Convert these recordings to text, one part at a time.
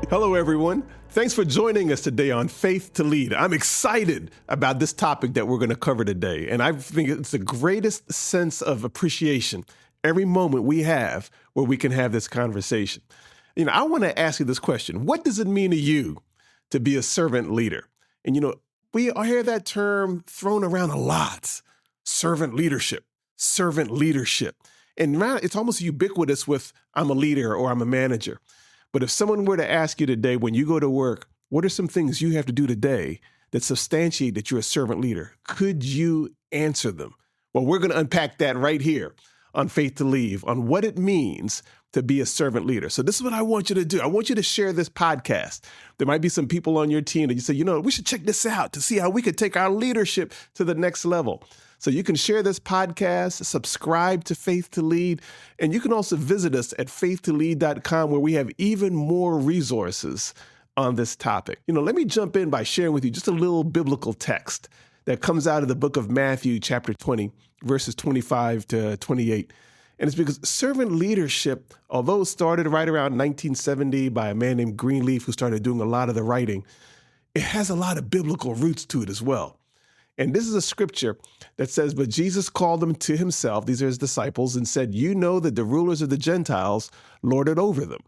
Hello, everyone. Thanks for joining us today on Faith to Lead. I'm excited about this topic that we're going to cover today, and I think it's the greatest sense of appreciation every moment we have where we can have this conversation. I want to ask you this question. What does it mean to you to be a servant leader? And, we hear that term thrown around a lot, servant leadership. And now it's almost ubiquitous with I'm a leader or I'm a manager. But if someone were to ask you today, when you go to work, what are some things you have to do today that substantiate that you're a servant leader? Could you answer them? Well, we're going to unpack that right here on Faith to Lead, on what it means to be a servant leader. So this is what I want you to do. I want you to share this podcast. There might be some people on your team that you say, we should check this out to see how we could take our leadership to the next level. So you can share this podcast, subscribe to Faith to Lead, and you can also visit us at faithtolead.com where we have even more resources on this topic. Let me jump in by sharing with you just a little biblical text that comes out of the book of Matthew, chapter 20, verses 25 to 28. And it's because servant leadership, although it started right around 1970 by a man named Greenleaf who started doing a lot of the writing, it has a lot of biblical roots to it as well. And this is a scripture that says, but Jesus called them to himself, these are his disciples, and said, you know that the rulers of the Gentiles lord it over them,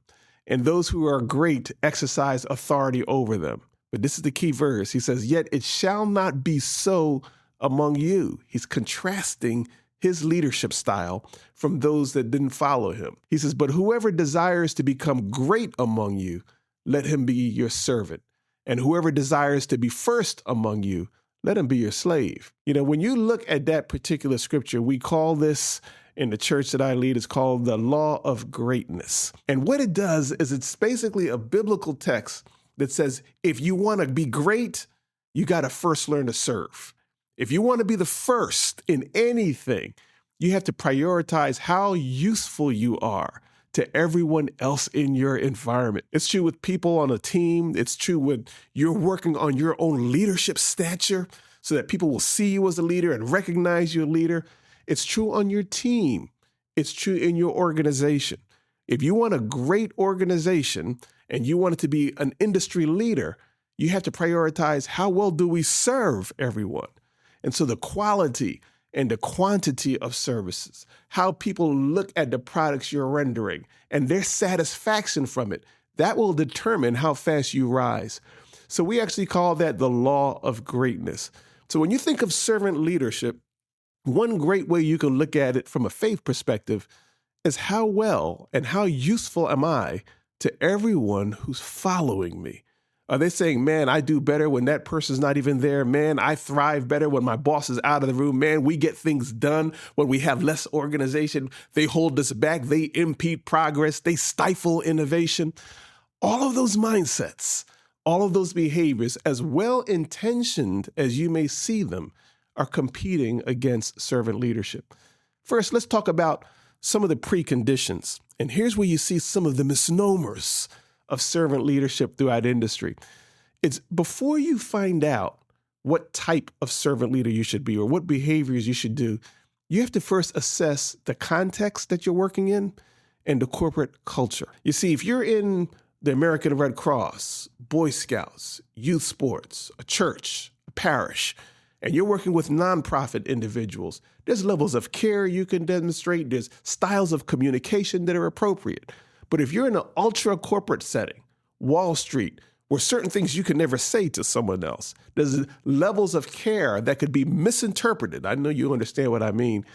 and those who are great exercise authority over them. But this is the key verse. He says, yet it shall not be so among you. He's contrasting his leadership style from those that didn't follow him. He says, but whoever desires to become great among you, let him be your servant. And whoever desires to be first among you, let him be your slave. When you look at that particular scripture, we call this in the church that I lead, it's called the law of greatness. And what it does is it's basically a biblical text that says, if you want to be great, you got to first learn to serve. If you want to be the first in anything, you have to prioritize how useful you are to everyone else in your environment. It's true with people on a team. It's true when you're working on your own leadership stature so that people will see you as a leader and recognize you a leader. It's true on your team. It's true in your organization. If you want a great organization and you want it to be an industry leader, you have to prioritize how well do we serve everyone. And so the quality and the quantity of services, how people look at the products you're rendering and their satisfaction from it, that will determine how fast you rise. So we actually call that the law of greatness. So when you think of servant leadership, one great way you can look at it from a faith perspective is how well and how useful am I to everyone who's following me? Are they saying, man, I do better when that person's not even there? Man, I thrive better when my boss is out of the room. Man, we get things done when we have less organization. They hold us back. They impede progress. They stifle innovation. All of those mindsets, all of those behaviors, as well-intentioned as you may see them, are competing against servant leadership. First, let's talk about some of the preconditions. And here's where you see some of the misnomers of servant leadership throughout industry. It's before you find out what type of servant leader you should be or what behaviors you should do, you have to first assess the context that you're working in and the corporate culture. You see, if you're in the American Red Cross, Boy Scouts, youth sports, a church, a parish, and you're working with nonprofit individuals, there's levels of care you can demonstrate. There's styles of communication that are appropriate. But if you're in an ultra corporate setting, Wall Street, where certain things you can never say to someone else, there's levels of care that could be misinterpreted. I know you understand what I mean.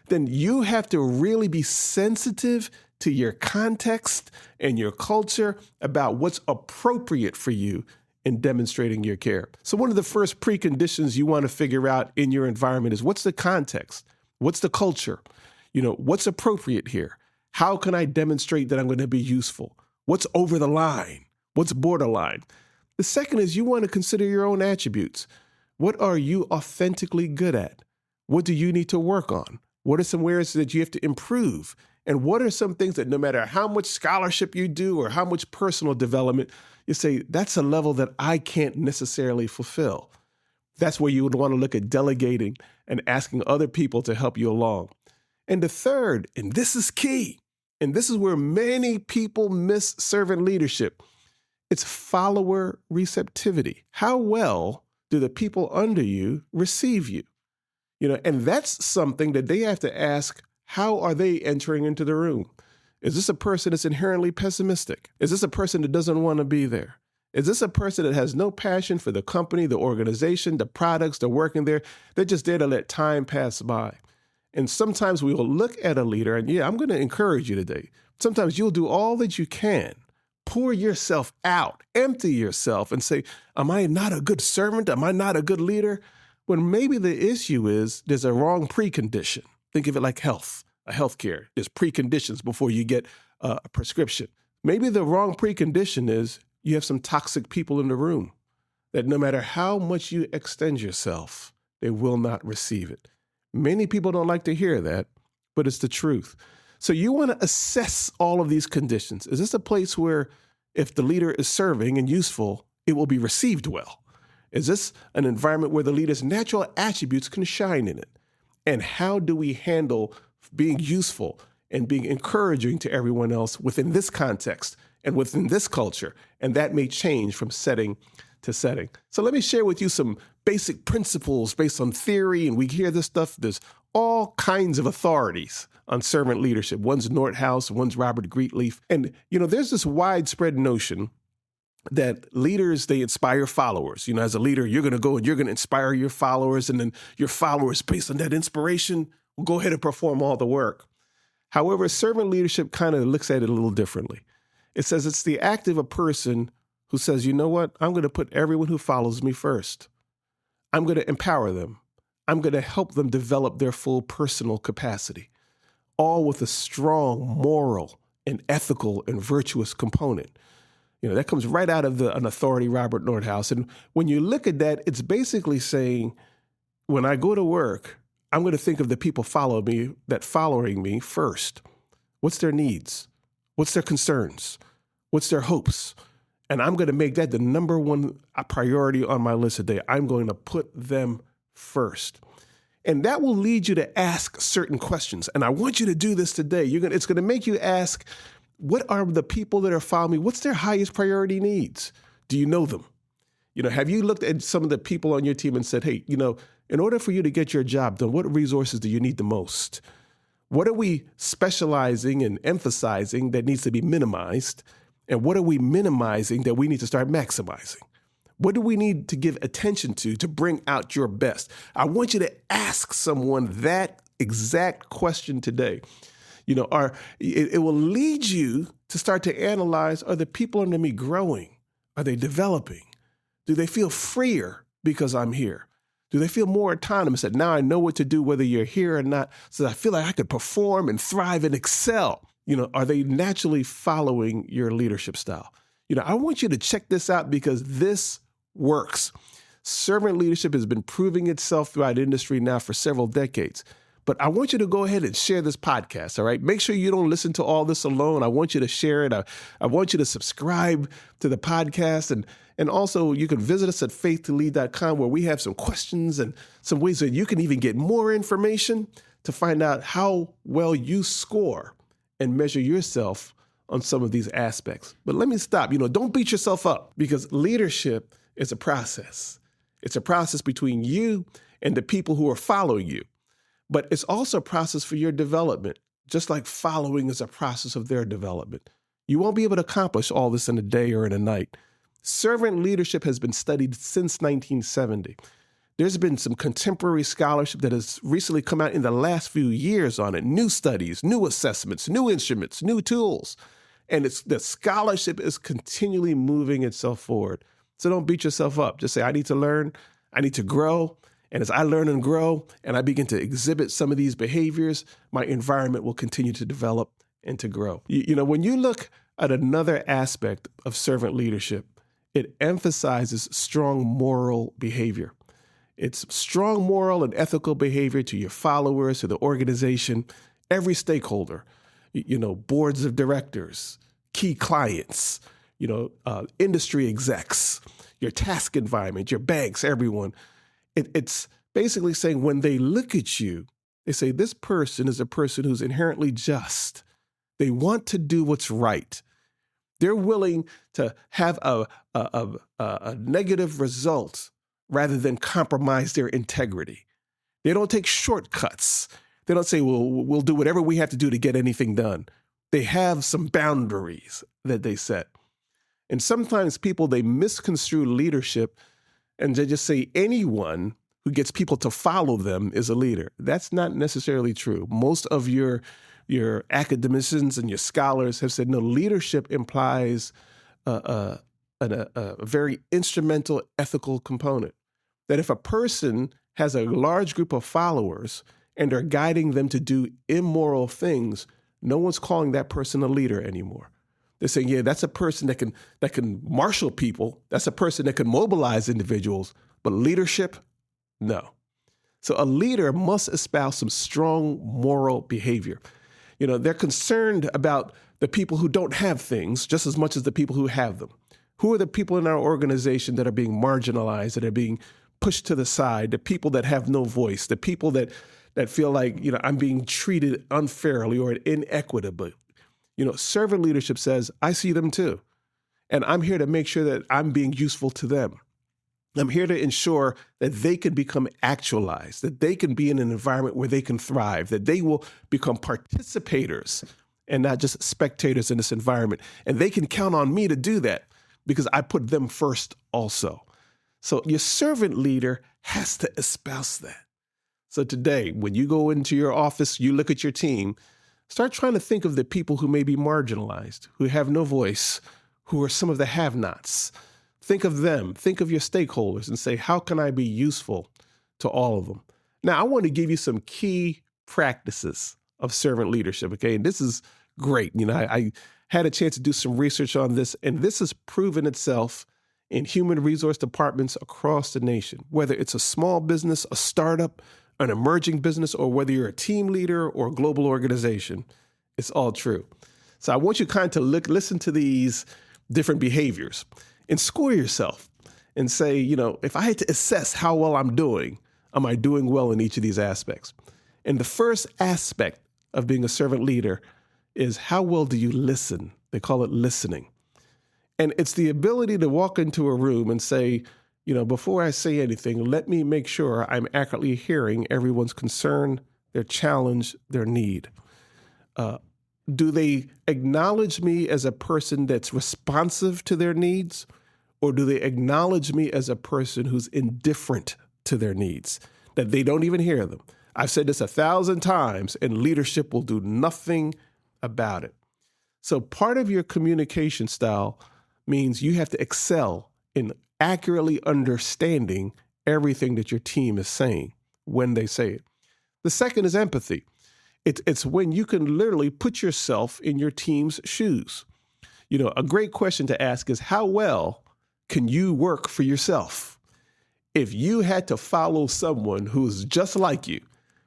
Then you have to really be sensitive to your context and your culture about what's appropriate for you in demonstrating your care. So one of the first preconditions you want to figure out in your environment is what's the context? What's the culture? What's appropriate here? How can I demonstrate that I'm going to be useful? What's over the line? What's borderline? The second is you want to consider your own attributes. What are you authentically good at? What do you need to work on? What are some areas that you have to improve? And what are some things that no matter how much scholarship you do or how much personal development, you say, that's a level that I can't necessarily fulfill. That's where you would want to look at delegating and asking other people to help you along. And the third, and this is key, and this is where many people miss servant leadership, It's follower receptivity. How well do the people under you receive you? And that's something that they have to ask, how are they entering into the room? Is this a person that's inherently pessimistic? Is this a person that doesn't want to be there? Is this a person that has no passion for the company, the organization, the products, they're working there? They're just there to let time pass by. And sometimes we will look at a leader and, I'm going to encourage you today. Sometimes you'll do all that you can. Pour yourself out, empty yourself and say, am I not a good servant? Am I not a good leader? When maybe the issue is there's a wrong precondition. Think of it like healthcare. There's preconditions before you get a prescription. Maybe the wrong precondition is you have some toxic people in the room that no matter how much you extend yourself, they will not receive it. Many people don't like to hear that, but it's the truth. So you want to assess all of these conditions. Is this a place where if the leader is serving and useful, it will be received well? Is this an environment where the leader's natural attributes can shine in it? And how do we handle being useful and being encouraging to everyone else within this context and within this culture? And that may change from setting to setting. So let me share with you some basic principles based on theory. And we hear this stuff. There's all kinds of authorities on servant leadership. One's Nordhaus, one's Robert Greatleaf. And, there's this widespread notion that leaders, they inspire followers. As a leader, you're going to go and you're going to inspire your followers. And then your followers, based on that inspiration, will go ahead and perform all the work. However, servant leadership kind of looks at it a little differently. It says it's the act of a person who says, you know what? I'm going to put everyone who follows me first. I'm going to empower them. I'm going to help them develop their full personal capacity, all with a strong moral and ethical and virtuous component. That comes right out of an authority, Robert Nordhaus. And when you look at that, it's basically saying, when I go to work, I'm going to think of the people following me first. What's their needs? What's their concerns? What's their hopes? And I'm going to make that the number one priority on my list today. I'm going to put them first. And that will lead you to ask certain questions. And I want you to do this today. It's going to make you ask, what are the people that are following me? What's their highest priority needs? Do you know them? Have you looked at some of the people on your team and said, hey, in order for you to get your job done, what resources do you need the most? What are we specializing and emphasizing that needs to be minimized? And what are we minimizing that we need to start maximizing? What do we need to give attention to bring out your best? I want you to ask someone that exact question today. It will lead you to start to analyze, are the people under me growing? Are they developing? Do they feel freer because I'm here? Do they feel more autonomous that now I know what to do whether you're here or not, so that I feel like I could perform and thrive and excel? Are they naturally following your leadership style? I want you to check this out because this works. Servant leadership has been proving itself throughout industry now for several decades. But I want you to go ahead and share this podcast, all right? Make sure you don't listen to all this alone. I want you to share it. I want you to subscribe to the podcast. And also, you can visit us at faith2lead.com where we have some questions and some ways that you can even get more information to find out how well you score and measure yourself on some of these aspects. But let me stop. Don't beat yourself up because leadership is a process. It's a process between you and the people who are following you. But it's also a process for your development, just like following is a process of their development. You won't be able to accomplish all this in a day or in a night. Servant leadership has been studied since 1970. There's been some contemporary scholarship that has recently come out in the last few years on it, new studies, new assessments, new instruments, new tools. And the scholarship is continually moving itself forward. So don't beat yourself up. Just say, I need to learn, I need to grow. And as I learn and grow and I begin to exhibit some of these behaviors, my environment will continue to develop and to grow. When you look at another aspect of servant leadership, it emphasizes strong moral behavior. It's strong moral and ethical behavior to your followers, to the organization, every stakeholder, boards of directors, key clients, industry execs, your task environment, your banks, everyone. It's basically saying when they look at you, they say this person is a person who's inherently just. They want to do what's right. They're willing to have a negative result rather than compromise their integrity. They don't take shortcuts. They don't say, well, we'll do whatever we have to do to get anything done. They have some boundaries that they set. And sometimes people, they misconstrue leadership and they just say anyone who gets people to follow them is a leader. That's not necessarily true. Most of your academicians and your scholars have said, no, leadership implies a very instrumental ethical component. That if a person has a large group of followers and are guiding them to do immoral things, no one's calling that person a leader anymore. They're saying, yeah, that's a person that can marshal people. That's a person that can mobilize individuals, but leadership, no. So a leader must espouse some strong moral behavior. They're concerned about the people who don't have things just as much as the people who have them. Who are the people in our organization that are being marginalized, that are being pushed to the side, the people that have no voice, the people that feel like, I'm being treated unfairly or inequitably. Servant leadership says, I see them too. And I'm here to make sure that I'm being useful to them. I'm here to ensure that they can become actualized, that they can be in an environment where they can thrive, that they will become participators and not just spectators in this environment. And they can count on me to do that because I put them first also. So your servant leader has to espouse that. So today, when you go into your office, you look at your team, start trying to think of the people who may be marginalized, who have no voice, who are some of the have-nots. Think of them, think of your stakeholders and say, how can I be useful to all of them? Now, I want to give you some key practices of servant leadership, okay? And this is great. I had a chance to do some research on this, and this has proven itself in human resource departments across the nation, whether it's a small business, a startup, an emerging business, or whether you're a team leader or a global organization, it's all true. So I want you kind of to listen to these different behaviors and score yourself and say, if I had to assess how well I'm doing, am I doing well in each of these aspects? And the first aspect of being a servant leader is how well do you listen? They call it listening. And it's the ability to walk into a room and say, before I say anything, let me make sure I'm accurately hearing everyone's concern, their challenge, their need. Do they acknowledge me as a person that's responsive to their needs? Or do they acknowledge me as a person who's indifferent to their needs, that they don't even hear them? I've said this 1,000 times, and leadership will do nothing about it. So part of your communication style means you have to excel in accurately understanding everything that your team is saying when they say it. The second is empathy. It's when you can literally put yourself in your team's shoes. A great question to ask is, how well can you work for yourself? If you had to follow someone who's just like you,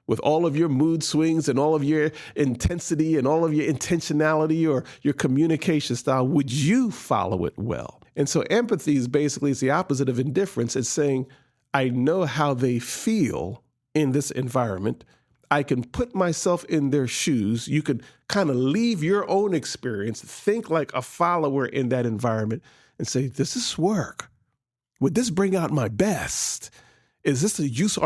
with all of your mood swings and all of your intensity and all of your intentionality or your communication style, would you follow it well? And so empathy is the opposite of indifference. It's saying, I know how they feel in this environment. I can put myself in their shoes. You can kind of leave your own experience, think like a follower in that environment and say, does this work? Would this bring out my best? Are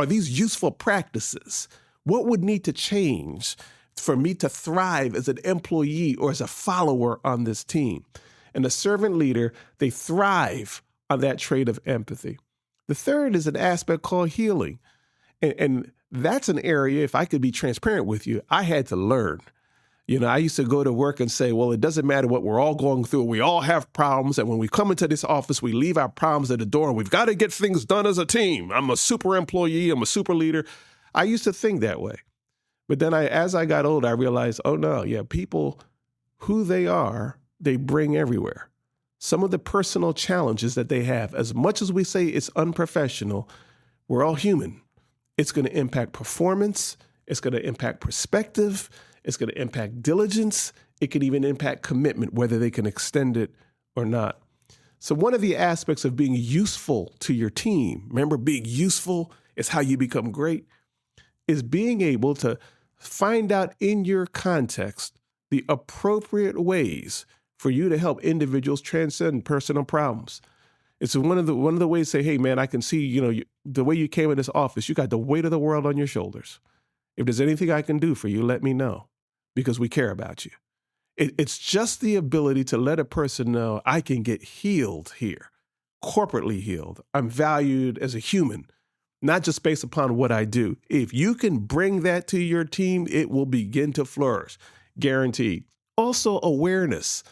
these useful practices? What would need to change for me to thrive as an employee or as a follower on this team? And a servant leader, they thrive on that trait of empathy. The third is an aspect called healing. And that's an area, if I could be transparent with you, I had to learn. I used to go to work and say, well, it doesn't matter what we're all going through. We all have problems. And when we come into this office, we leave our problems at the door. And we've got to get things done as a team. I'm a super employee. I'm a super leader. I used to think that way. But then as I got older, I realized, oh, no, people, who they are, they bring everywhere. Some of the personal challenges that they have, as much as we say it's unprofessional, we're all human. It's going to impact performance. It's going to impact perspective. It's going to impact diligence. It can even impact commitment, whether they can extend it or not. So one of the aspects of being useful to your team, remember, being useful is how you become great, is being able to find out in your context the appropriate ways for you to help individuals transcend personal problems. It's one of the ways to say, hey, man, I can see, the way you came in this office, you got the weight of the world on your shoulders. If there's anything I can do for you, let me know, because we care about you. It's just the ability to let a person know I can get healed here, corporately healed. I'm valued as a human, not just based upon what I do. If you can bring that to your team, it will begin to flourish, guaranteed. Also, awareness.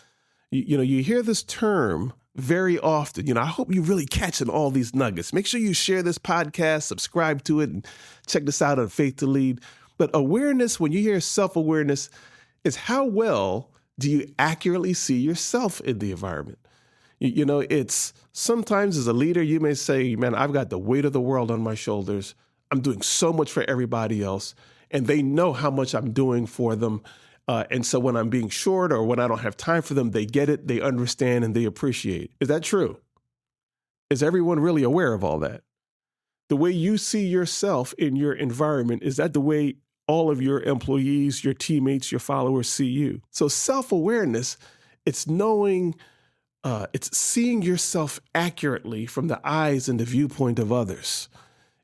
You hear this term very often. I hope you're really catching all these nuggets. Make sure you share this podcast, subscribe to it, and check this out on Faith to Lead. But awareness, when you hear self-awareness, is how well do you accurately see yourself in the environment? It's sometimes as a leader, you may say, man, I've got the weight of the world on my shoulders. I'm doing so much for everybody else, and they know how much I'm doing for them. And so when I'm being short or when I don't have time for them, they get it, they understand, and they appreciate. Is that true? Is everyone really aware of all that? The way you see yourself in your environment, is that the way all of your employees, your teammates, your followers see you? So self-awareness, it's knowing, it's seeing yourself accurately from the eyes and the viewpoint of others.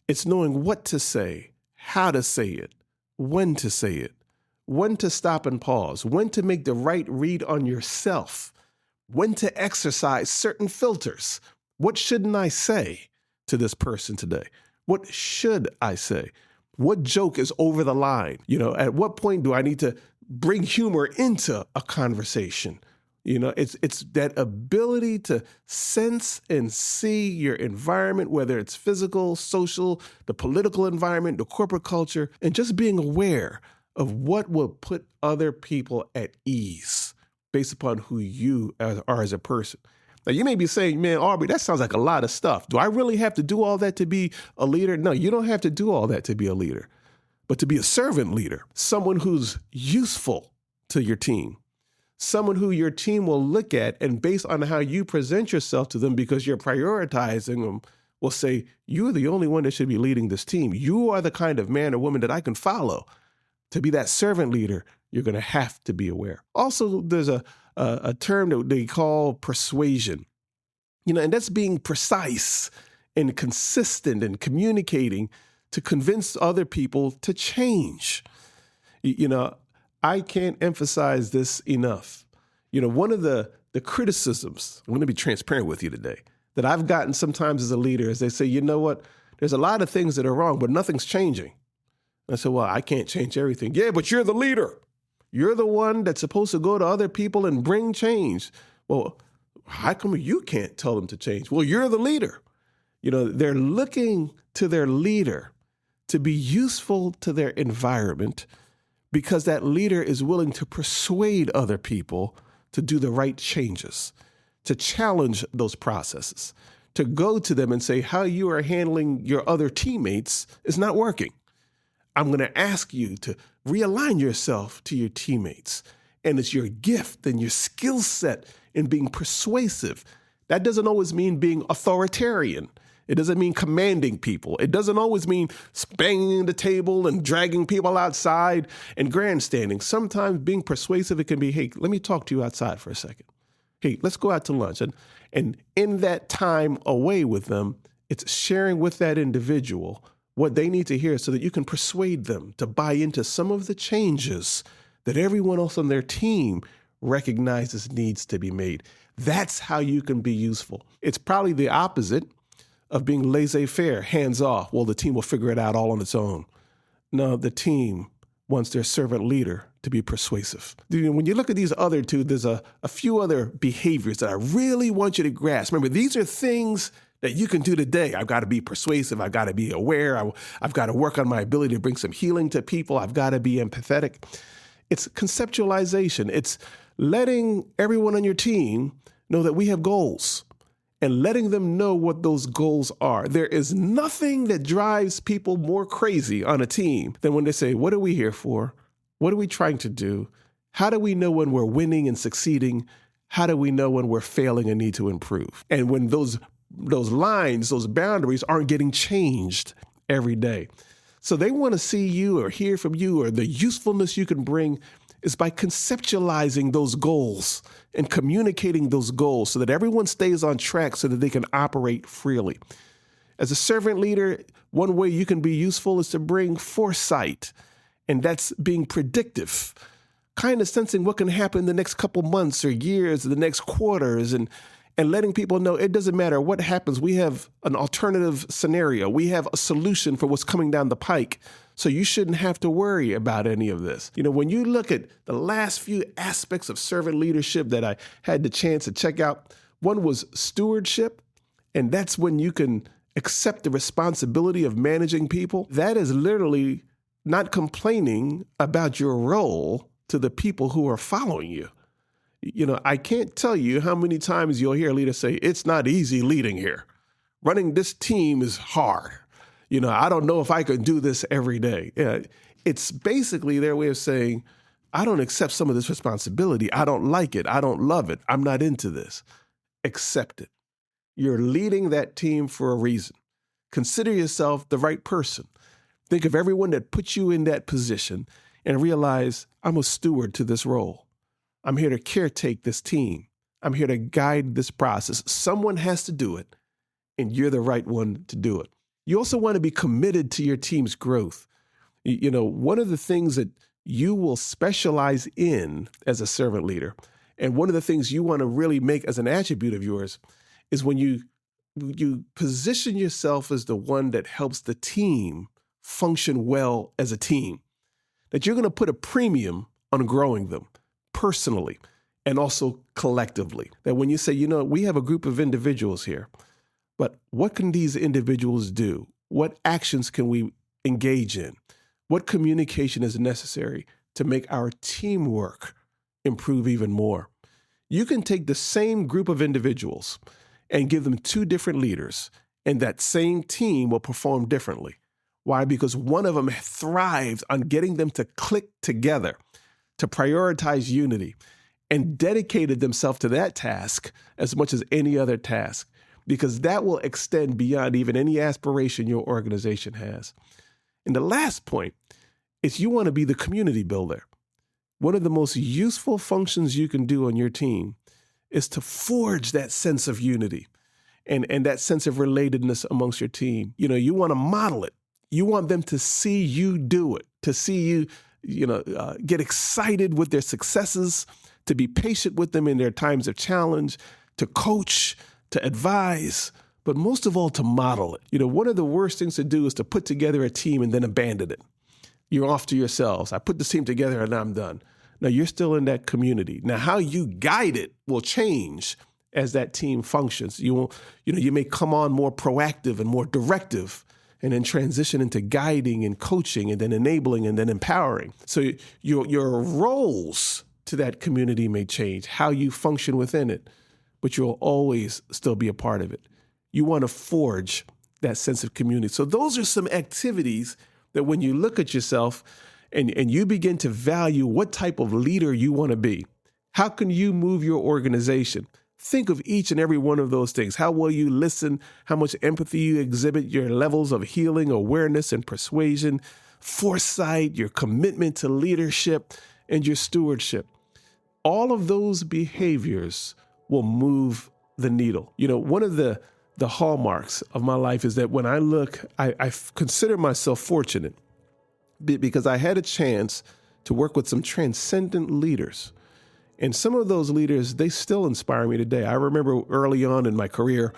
It's knowing what to say, how to say it, when to say it, when to stop and pause, when to make the right read on yourself, when to exercise certain filters. What shouldn't I say to this person today? What should I say? What joke is over the line? At what point do I need to bring humor into a conversation? It's that ability to sense and see your environment, whether it's physical, social, the political environment, the corporate culture, and just being aware of what will put other people at ease based upon who you are as a person. Now, you may be saying, man, Aubrey, that sounds like a lot of stuff. Do I really have to do all that to be a leader? No, you don't have to do all that to be a leader, but to be a servant leader, someone who's useful to your team, someone who your team will look at and based on how you present yourself to them because you're prioritizing them, will say, you're the only one that should be leading this team. You are the kind of man or woman that I can follow. To be that servant leader, you're going to have to be aware. Also, there's a term that they call persuasion, and that's being precise and consistent and communicating to convince other people to change. I can't emphasize enough enough. One of the criticisms, I'm going to be transparent with you today, that I've gotten sometimes as a leader is they say, you know what, there's a lot of things that are wrong, but nothing's changing. I said, well, I can't change everything. Yeah, but you're the leader. You're the one that's supposed to go to other people and bring change. Well, how come you can't tell them to change? Well, you're the leader. They're looking to their leader to be useful to their environment because that leader is willing to persuade other people to do the right changes, to challenge those processes, to go to them and say how you are handling your other teammates is not working. I'm going to ask you to realign yourself to your teammates. And it's your gift and your skill set in being persuasive. That doesn't always mean being authoritarian. It doesn't mean commanding people. It doesn't always mean banging the table and dragging people outside and grandstanding. Sometimes being persuasive, it can be, hey, let me talk to you outside for a second. Hey, let's go out to lunch. And in that time away with them, it's sharing with that individual what they need to hear so that you can persuade them to buy into some of the changes that everyone else on their team recognizes needs to be made. That's how you can be useful. It's probably the opposite of being laissez-faire, hands off. Well, the team will figure it out all on its own. No, the team wants their servant leader to be persuasive. When you look at these other two, there's a few other behaviors that I really want you to grasp. Remember, these are things that you can do today. I've got to be persuasive. I've got to be aware. I've got to work on my ability to bring some healing to people. I've got to be empathetic. It's conceptualization. It's letting everyone on your team know that we have goals and letting them know what those goals are. There is nothing that drives people more crazy on a team than when they say, what are we here for? What are we trying to do? How do we know when we're winning and succeeding? How do we know when we're failing and need to improve? And when those lines, those boundaries aren't getting changed every day. So they want to see you or hear from you or the usefulness you can bring is by conceptualizing those goals and communicating those goals so that everyone stays on track so that they can operate freely. As a servant leader, one way you can be useful is to bring foresight, and that's being predictive, kind of sensing what can happen in the next couple months or years or the next quarters, and letting people know it doesn't matter what happens. We have an alternative scenario. We have a solution for what's coming down the pike. So you shouldn't have to worry about any of this. When you look at the last few aspects of servant leadership that I had the chance to check out, one was stewardship, and that's when you can accept the responsibility of managing people. That is literally not complaining about your role to the people who are following you. I can't tell you how many times you'll hear a leader say, it's not easy leading here. Running this team is hard. I don't know if I could do this every day. It's basically their way of saying, I don't accept some of this responsibility. I don't like it. I don't love it. I'm not into this. Accept it. You're leading that team for a reason. Consider yourself the right person. Think of everyone that put you in that position and realize I'm a steward to this role. I'm here to caretake this team. I'm here to guide this process. Someone has to do it, and you're the right one to do it. You also want to be committed to your team's growth. One of the things that you will specialize in as a servant leader, and one of the things you want to really make as an attribute of yours, is when you position yourself as the one that helps the team function well as a team, that you're going to put a premium on growing them personally and also collectively. That when you say, we have a group of individuals here, but what can these individuals do? What actions can we engage in? What communication is necessary to make our teamwork improve even more? You can take the same group of individuals and give them two different leaders, and that same team will perform differently. Why? Because one of them thrives on getting them to click together, to prioritize unity, and dedicated themselves to that task as much as any other task, because that will extend beyond even any aspiration your organization has. And the last point is you want to be the community builder. One of the most useful functions you can do on your team is to forge that sense of unity and that sense of relatedness amongst your team. You want to model it. You want them to see you do it, to see you, get excited with their successes, to be patient with them in their times of challenge, to coach, to advise, but most of all, to model it. One of the worst things to do is to put together a team and then abandon it. You're off to yourselves. I put this team together and I'm done. Now you're still in that community. Now how you guide it will change as that team functions. You may come on more proactive and more directive, and then transition into guiding and coaching and then enabling and then empowering. So your roles to that community may change, how you function within it, but you'll always still be a part of it. You want to forge that sense of community. So those are some activities that when you look at yourself and you begin to value what type of leader you want to be, how can you move your organization? Think of each and every one of those things. How well you listen, how much empathy you exhibit, your levels of healing, awareness, and persuasion, foresight, your commitment to leadership, and your stewardship. All of those behaviors will move the needle. One of the hallmarks of my life is that when I look, I consider myself fortunate because I had a chance to work with some transcendent leaders. And some of those leaders, they still inspire me today. I remember early on in my career,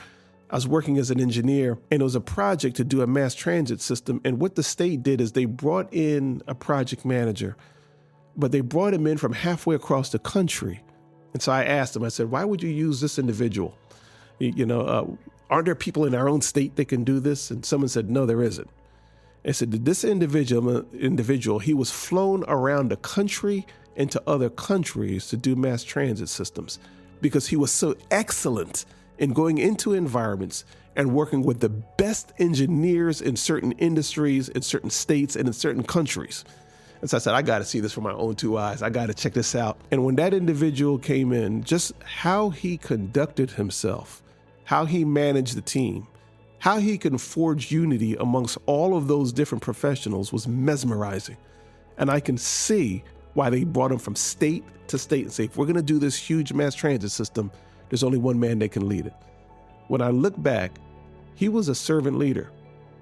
I was working as an engineer, and it was a project to do a mass transit system. And what the state did is they brought in a project manager, but they brought him in from halfway across the country. And so I asked him, I said, why would you use this individual? Aren't there people in our own state that can do this? And someone said, no, there isn't. I said, this individual, he was flown around the country and to other countries to do mass transit systems because he was so excellent in going into environments and working with the best engineers in certain industries, in certain states, and in certain countries. And so I said, I got to see this for my own two eyes. I got to check this out. And when that individual came in, just how he conducted himself, how he managed the team, how he can forge unity amongst all of those different professionals was mesmerizing. And I can see why they brought him from state to state and say, if we're going to do this huge mass transit system, there's only one man that can lead it. When I look back, he was a servant leader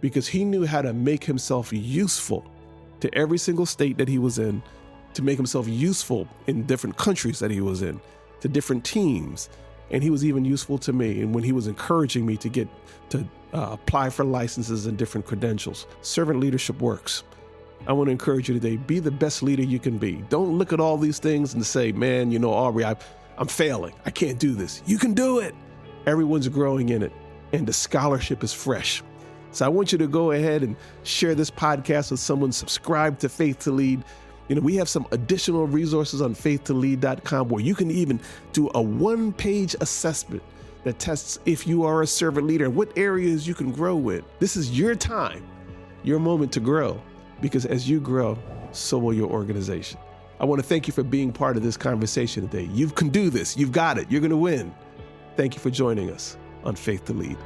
because he knew how to make himself useful to every single state that he was in, to make himself useful in different countries that he was in, to different teams. And he was even useful to me. And when he was encouraging me to apply for licenses and different credentials, servant leadership works. I want to encourage you today, be the best leader you can be. Don't look at all these things and say, man, Aubrey, I'm failing. I can't do this. You can do it. Everyone's growing in it, and the scholarship is fresh. So I want you to go ahead and share this podcast with someone, subscribe to Faith to Lead. We have some additional resources on faith2lead.com where you can even do a one-page assessment that tests if you are a servant leader and what areas you can grow with. This is your time, your moment to grow, because as you grow, so will your organization. I want to thank you for being part of this conversation today. You can do this. You've got it. You're going to win. Thank you for joining us on Faith to Lead.